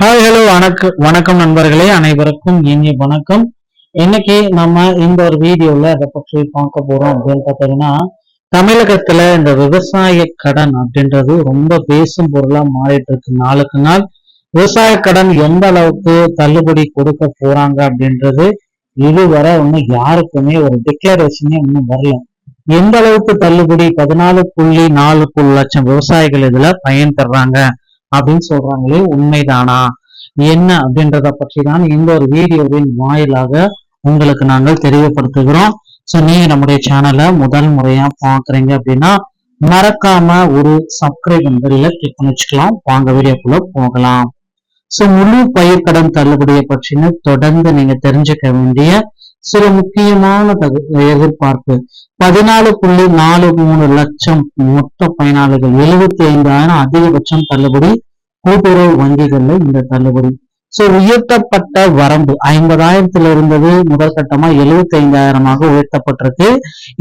Hi hello வணக்கம் நண்பர்களே, அனைவருக்கும் இனிய வணக்கம். இன்னைக்கு நம்ம இந்த ஒரு வீடியோல அதை பற்றி பார்க்க போறோம் அப்படின்னு பார்த்தீங்கன்னா, தமிழகத்துல இந்த விவசாய கடன் அப்படின்றது ரொம்ப பேசும் பொருளா மாறிட்டு இருக்கு நாளுக்கு நாள். விவசாய கடன் எந்த அளவுக்கு தள்ளுபடி கொடுக்க போறாங்க அப்படின்றது இதுவரை இன்னும் யாருக்குமே ஒரு டிக்ளரேஷனே இன்னும் வரல. எந்த அளவுக்கு தள்ளுபடி 14.4 லட்சம் விவசாயிகள் இதுல பயன் பெறாங்க அப்படின்னு சொல்றாங்களே, உண்மைதானா என்ன அப்படின்றத பற்றி தான் இந்த ஒரு வீடியோவின் வாயிலாக உங்களுக்கு நாங்கள் தெரியப்படுத்துகிறோம். ஸோ நீங்க நம்முடைய சேனலை முதல் முறையா பாக்குறீங்க அப்படின்னா மறக்காம ஒரு சப்ஸ்கிரைப் பெல்ல கிளிக் பண்ணி வச்சுக்கலாம். வாங்க வீடியோக்குள்ள போகலாம். ஸோ முழு பயிர்க்கடன் தள்ளுபடியை பற்றின தொடர்ந்து நீங்க தெரிஞ்சுக்க வேண்டிய சில முக்கியமான எதிர்பார்ப்பு. 14.43 லட்சம் மொத்த பயனாளிகள், 75,000 அதிகபட்சம் தள்ளுபடி கூட்டுறவு வங்கிகள்ல இந்த தள்ளுபடி. சோ உயர்த்தப்பட்ட வரம்பு 50,000 இருந்தது முதல் கட்டமா 75,000 உயர்த்தப்பட்டிருக்கு.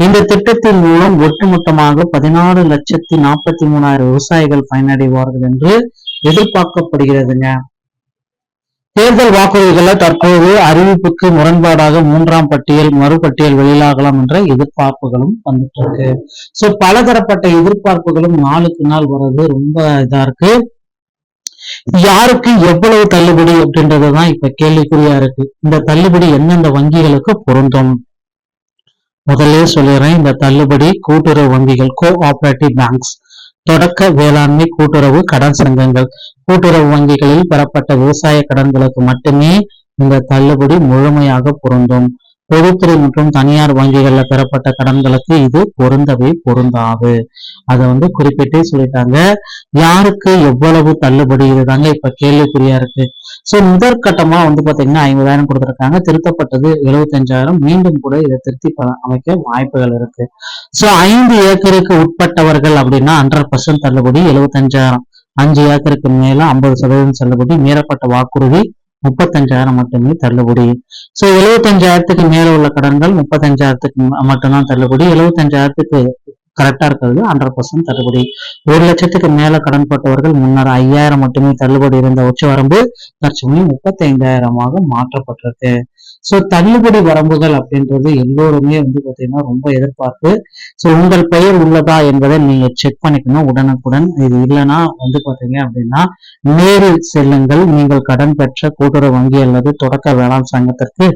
இந்த திட்டத்தின் மூலம் ஒட்டுமொத்தமாக 14,43,000 விவசாயிகள் பயனடைவார்கள் என்று எதிர்பார்க்கப்படுகிறதுங்க. தேர்தல் வாக்குறுதிகளை தற்போது அறிவிப்புக்கு முரண்பாடாக 3ஆம் பட்டியல் மறுபட்டியல் வெளியாகலாம் என்ற எதிர்பார்ப்புகளும் வந்துட்டு இருக்கு. சோ பலதரப்பட்ட எதிர்பார்ப்புகளும் நாளுக்கு நாள் வர்றது ரொம்ப இதா இருக்கு. யாருக்கு எவ்வளவு தள்ளுபடி அப்படின்றதுதான் இப்ப கேள்விக்குறியா இருக்கு. இந்த தள்ளுபடி எந்தெந்த வங்கிகளுக்கு பொருந்தும்? முதல்ல சொல்லிடுறேன், இந்த தள்ளுபடி கூட்டுறவு வங்கிகள், கோஆபரேட்டிவ் பேங்க்ஸ், தொடக்க வேளாண்மை கூட்டுறவு கடன் சங்கங்கள், கூட்டுறவு வங்கிகளில் பெறப்பட்ட விவசாய கடன்களுக்கு மட்டுமே இந்த தள்ளுபடி முழுமையாக பொருந்தும். பொதுத்துறை மற்றும் தனியார் வங்கிகள்ல பெறப்பட்ட கடன்களுக்கு இது பொருந்தவே பொருந்தாது. அதை குறிப்பிட்டே சொல்லிட்டாங்க. யாருக்கு எவ்வளவு தள்ளுபடி, இதுதாங்க இப்ப கேள்விக்குறியா இருக்கு. சோ முதற்கட்டமா பாத்தீங்கன்னா 50,000 கொடுத்திருக்காங்க, திருத்தப்பட்டது 75,000, மீண்டும் கூட இதை திருத்தி அமைக்க வாய்ப்புகள் இருக்கு. சோ 5 ஏக்கருக்கு உட்பட்டவர்கள் அப்படின்னா 100% தள்ளுபடி 75,000, 5 ஏக்கருக்கு மேல 50% தள்ளுபடி, மீறப்பட்ட வாக்குறுதி 35,000 மட்டுமே தள்ளுபடி. சோ 75,000 மேல உள்ள கடன்கள் 35,000 மட்டும்தான் தள்ளுபடி. 75,000 கரெக்டா இருக்கிறது 100% தள்ளுபடி. 1 லட்சத்துக்கு மேல கடன் பட்டவர்கள் முன்னர் 5,000 மட்டுமே தள்ளுபடி இருந்த உச்ச வரம்பு தற்சமயம் 35,000 மாற்றப்பட்டிருக்கு. சோ தள்ளுபடி வரம்புகள் அப்படின்றது எல்லோருமே பாத்தீங்கன்னா ரொம்ப எதிர்பார்ப்பு. சோ உங்கள் பெயர் உள்ளதா என்பதை நீங்க செக் பண்ணிக்கணும் உடனுக்குடன். இது இல்லைன்னா பாத்தீங்க அப்படின்னா நேரில் செல்லுங்கள். நீங்கள் கடன் பெற்ற கூட்டுறவு வங்கி அல்லது தொடக்க வேளாண் சங்கத்திற்கு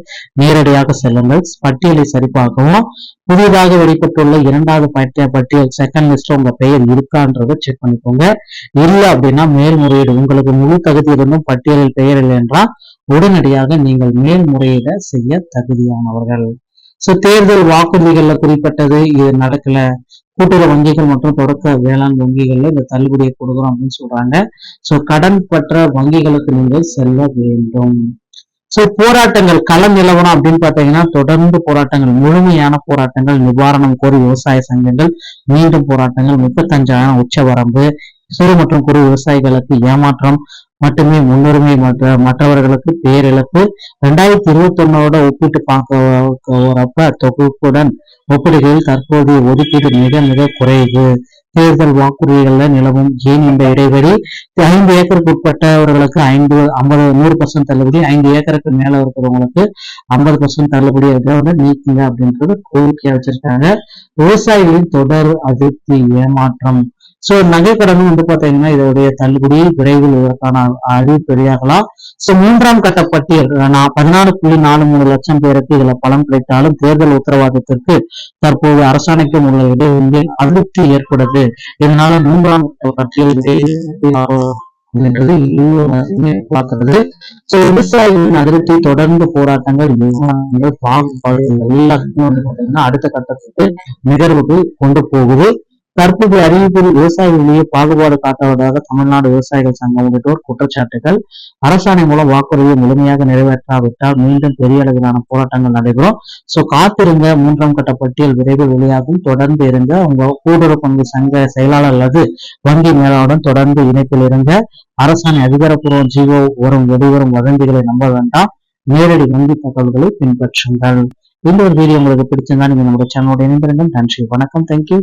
நேரடியாக செல்லுங்கள். பட்டியலை சரிபார்க்கவும். புதிதாக வெளிப்பட்டுள்ள 2வது பட்டியல் செகண்ட் லிஸ்ட் உங்க பெயர் இருக்கான்றதை செக் பண்ணிக்கோங்க. இல்லை அப்படின்னா மேல்முறையீடு, உங்களுக்கு முழு தகுதி இருந்தும் பட்டியலில் பெயர் இல்லை என்றால் உடனடியாக நீங்கள் மேல்முறையீடு செய்ய தகுதியானவர்கள். சோ தேர்தல் வாக்குறுதிகள்ல குறிப்பிட்டது இது நடக்கல. கூட்டுறவு வங்கிகள் மற்றும் தொடக்க வேளாண் வங்கிகள்ல இந்த தள்ளுபடியை கொடுக்குறோம் அப்படின்னு சொல்றாங்க. சோ கடன் பெற்ற வங்கிகளுக்கு நீங்கள் செல்ல வேண்டும். சோ போராட்டங்கள் களம் நிலவரம் அப்படின்னு பாத்தீங்கன்னா தொடர்ந்து போராட்டங்கள், முழுமையான போராட்டங்கள், நிவாரணம் கோரி விவசாய சங்கங்கள் மீண்டும் போராட்டங்கள், 35,000 உச்ச வரம்பு, சிறு மற்றும் குறு விவசாயிகளுக்கு ஏமாற்றம் மட்டுமே முன்னுரிமை, மற்றவர்களுக்கு பேரிழப்பு. 2021 ஒப்பிட்டு பார்க்க தொகுப்புடன் ஒப்பிடுகையில் தற்போதைய ஒதுக்கீடு மிக மிக குறைவு. தேர்தல் வாக்குறுதிகள்ல நிலவும் ஏன் இந்த இடைவெளி? 5 ஏக்கருக்கு உட்பட்டவர்களுக்கு 100% தள்ளுபடி, 5 ஏக்கருக்கு மேல இருக்கிறவங்களுக்கு 50% தள்ளுபடி நீக்குங்க அப்படின்றது கோரிக்கையா வச்சிருக்காங்க. விவசாயிகளின் தொடர் அதிருப்தி, ஏமாற்றம். சோ நகைக்கடனும் பாத்தீங்கன்னா இதோடைய தள்ளுபடி விரைவில் இதற்கான அறிவிப்பு வெளியாகலாம். சோ 3ஆம் கட்ட பட்டியல் 14.43 லட்சம் பேருக்கு இதுல பலன் கிடைத்தாலும் தேர்தல் உத்தரவாதத்திற்கு தற்போது அரசாணைக்கும் உள்ள இடைவெளியில் அதிருப்தி ஏற்படுது. இதனால 3ஆம் பட்டியல் பார்க்கிறது. விவசாயிகளின் அதிருப்தி, தொடர்ந்து போராட்டங்கள், பாகுபாடு எல்லாத்தையும் அடுத்த கட்டத்துக்கு நிகழ்வுக்கு கொண்டு போகுது. தற்போது அறிவிப்பில் விவசாயிகளிடையே பாகுபாடு காட்டுவதாக தமிழ்நாடு விவசாயிகள் சங்கம் உள்ளிட்டோர் குற்றச்சாட்டுகள். அரசாணை மூலம் வாக்குறுதியை முழுமையாக நிறைவேற்றாவிட்டால் மீண்டும் பெரிய அளவிலான போராட்டங்கள் நடைபெறும். சோ காத்திருங்க, 3ஆம் கட்ட பட்டியல் விரைவில் வெளியாகும். தொடர்ந்து இருங்க. உங்க கூட்டுறவு பங்கு சங்க செயலாளர் அல்லது வங்கி மேலாளருடன் தொடர்ந்து இணைப்பில் இருங்க. அரசாணை அதிகாரப்பூர்வ ஜீவோ வெளிவரும் வதந்திகளை நம்ப வேண்டாம். நேரடி வங்கி தகவல்களை பின்பற்றுங்கள். இந்த ஒரு வீடியோ உங்களுக்கு பிடிச்சிருந்தா நீங்க நம்மளுடைய சேனலோட இணைந்திருங்க. நன்றி, வணக்கம், தேங்க்யூ.